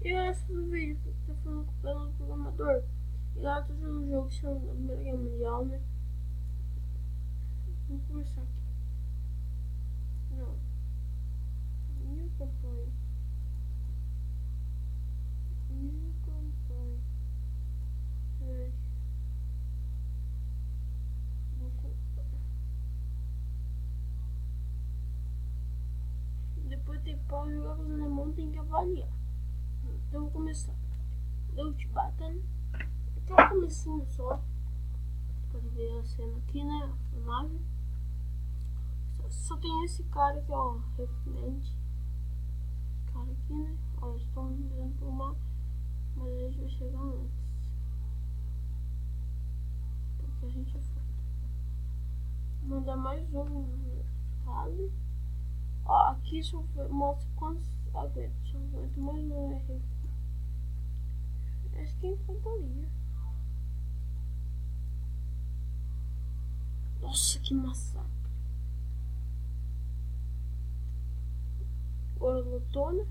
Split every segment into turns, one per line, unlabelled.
Eu acho do vídeo que tá falando com o plano do programador. E lá tô jogando um jogo que chama Primeira Guerra Mundial, né? Vamos começar aqui. Não. New campanha. New campanha. Peraí. Depois tem pau jogar com os alemão, tem que avaliar. Então vou começar. Loot Battle. Até o comecinho só. Pode ver a cena aqui, né? A filmagem. Só tem esse cara aqui, ó. Refinante. Esse cara aqui, né? Ó, eles estão mirando pro mar. Mas a gente vai chegar antes. Porque a gente foi. Vou mandar mais um caso. Ó, aqui só mostra quantos aguenta. Só aguenta mais um R. Acho que é infantaria. Nossa, que massacre. Agora lutou, né?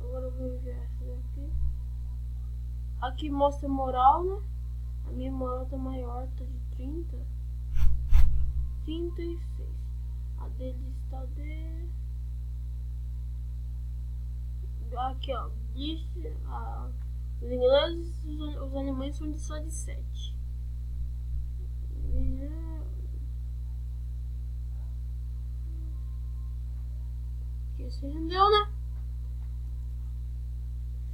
Agora eu vou enviar essa daqui. Aqui mostra moral, né? A minha moral tá maior, tá de 30. 36. A deles está de... Aqui, ó. Disse, os ingleses, os alemães são de só de 7. Aqui se rendeu, né?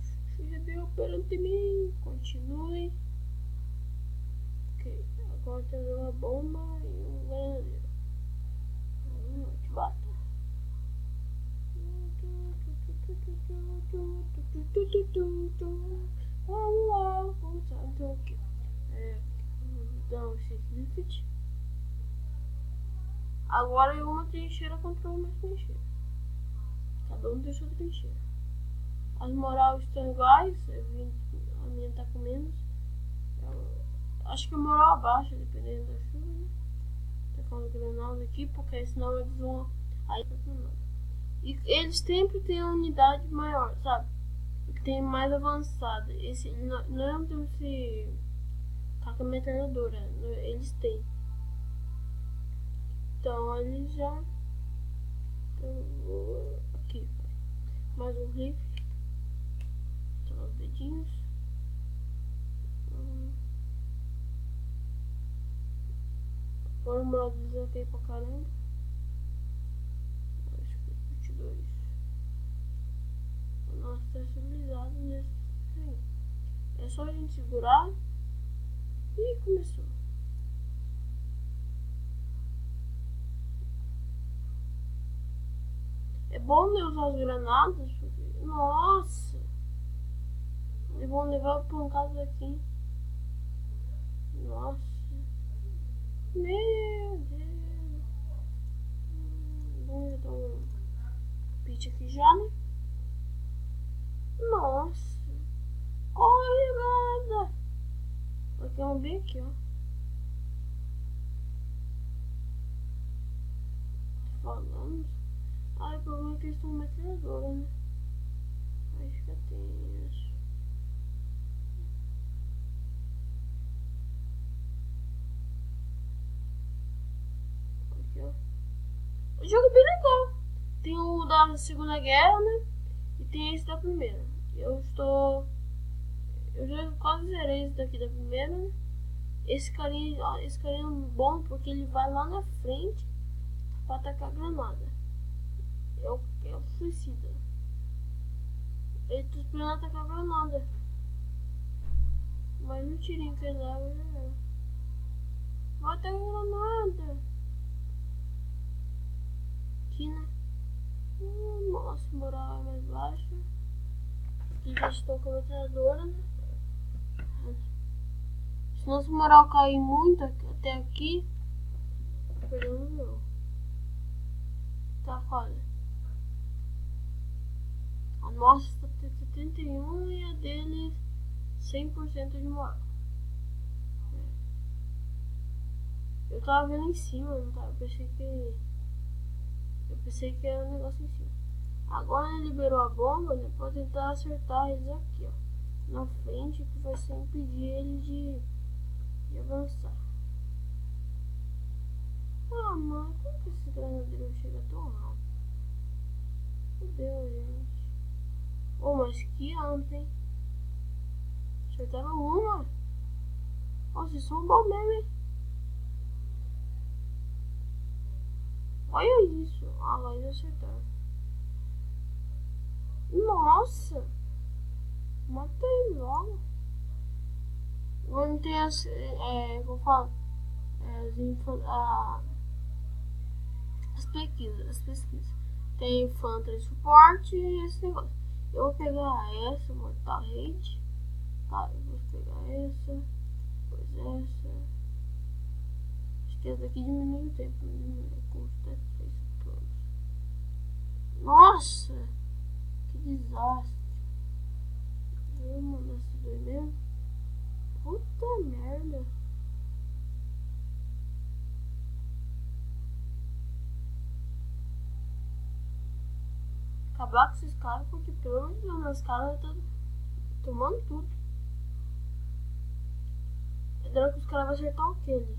Se rendeu perante mim. Continue. Ok. Agora tem uma bomba e um granadeiro. Te bato. Vamos lá, vamos lá. Então aqui. Dá um shift. Agora é uma trincheira contra uma trincheira. Cada um tem sua trincheira. As morais estão iguais. A minha tá com menos. Acho que a moral abaixa, dependendo da chuva, né? Tá com uma granada aqui, porque senão eles vão. Aí tá granada. E eles sempre têm uma unidade maior, sabe? Tem mais avançada. Esse não tem esse. Com a metralhadora. Eles têm. Então eles já. Então, aqui. Mais um rifle. Então os dedinhos. Agora o moral desafiei pra caramba. Acho que 22. Nossa, tá civilizado nesse. É só a gente segurar. E começou. É bom usar as granadas. Nossa! É bom levar pancada daqui. Nossa! Meu Deus! Vamos dar um pitch aqui já, né? Nossa! Corre, galera! Aqui é um bem aqui, ó. Falando. Ai, o problema é que eles estão metralhadora, né? Aí fica tenso. Aqui, ó. O jogo é bem legal. Tem o da Segunda Guerra, né? E tem esse da Primeira. Eu já quase zerei esse daqui da Primeira, né? Esse carinha é bom porque ele vai lá na frente pra atacar a granada. É o suicida. Ele tá esperando atacar a granada. Mas no tirinho que ele leva, né? Vai atacar a granada. Aqui, né? Nossa, moral é mais baixa. Aqui já estou com a metralhadora, né? Se nossa moral cair muito até aqui, perdemos não. Tá, olha. nossa tá 71 e a deles 100% de moral. Eu tava vendo em cima, não tava, eu pensei que era um negócio em cima. Agora ele liberou a bomba, né? Pode tentar acertar eles aqui, ó. Na frente, que vai ser impedir eles de avançar. Ah, mano, como que esse granadeiro chega tão rápido? Meu Deus, gente. Oh, mas que anta, hein? Acertaram uma. Nossa, vocês são bons mesmo, hein? Olha isso. Ah, lá eles acertaram. Nossa. Mata ele logo. Não tem as... como falo? As pesquisas. Tem Infantry Suporte e esse negócio. Eu vou pegar essa, Mortal Rate. Tá, eu vou pegar essa. Depois essa. Acho que essa daqui diminui o tempo. Custa 3 turnos. Nossa! Que desastre. Eu vou mandar esses dois mesmo. Puta merda. Acabar com esses caras, porque pelo amor de Deus, meus caras estão tomando tudo. Será que os caras vão acertar o que ali?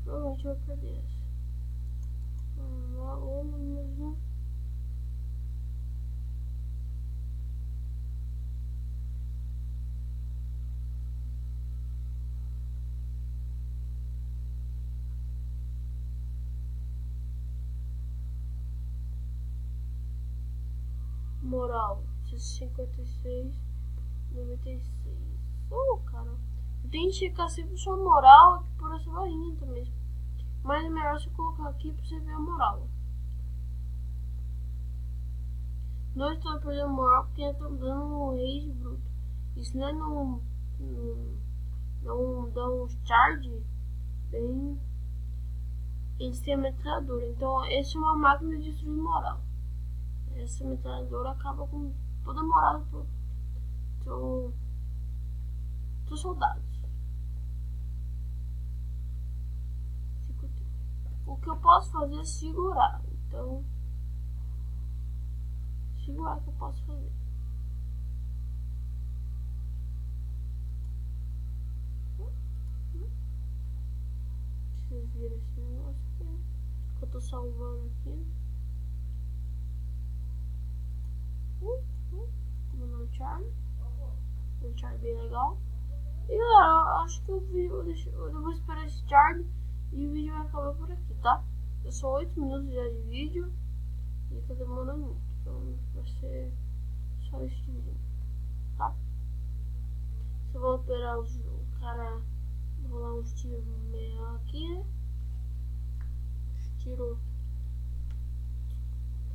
Provavelmente vai perder essa. Moral, 56, 96. Oh, cara. Eu tenho que checar sempre sua moral aqui por essa varinha também. Mas é melhor você colocar aqui pra você ver a moral. Nós estamos perdendo moral porque estamos dando um rage bruto. Isso não é não dá um charge bem. Eles têm a metralhadora. Então, essa é uma máquina de destruir moral. Essa metralhadora acaba com toda a moral dos soldados. O que eu posso fazer é segurar. Então, segurar que eu posso fazer. Vocês viram esse negócio aqui? Que eu tô salvando aqui. Vou dar um charme. Um charme bem legal. E galera, eu acho que o vídeo eu vou esperar esse charme e o vídeo vai acabar por aqui, tá? São 8 minutos já de vídeo e tá demorando muito. Então vai ser só esse vídeo, tá? Só vou esperar o cara rolar uns tiros meio aqui, né? Tiro.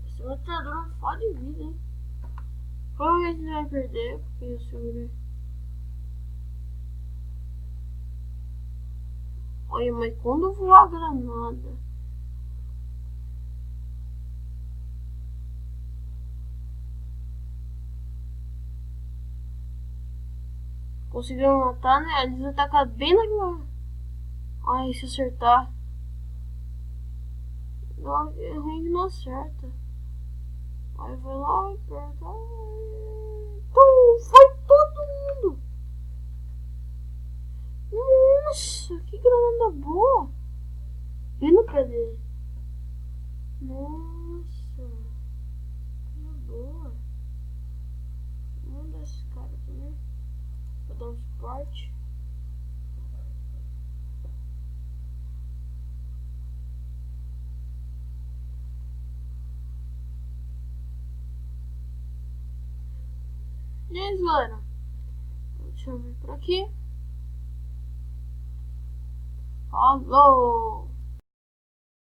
Esse metralhador é foda de vida, hein? Provavelmente ele vai perder, porque eu segurei. Olha, mas quando voar a granada. Conseguiram matar, né? Eles atacaram bem naquela. Ai, se acertar. Não, é ruim que não acerta. Aí vai lá e aperta. Foi todo mundo. Nossa, que granada boa. E no pé dele. Nossa, que boa. Vamos dar esse cara também. Vou dar um suporte. E aí, galera? Deixa eu ver por aqui. Falou!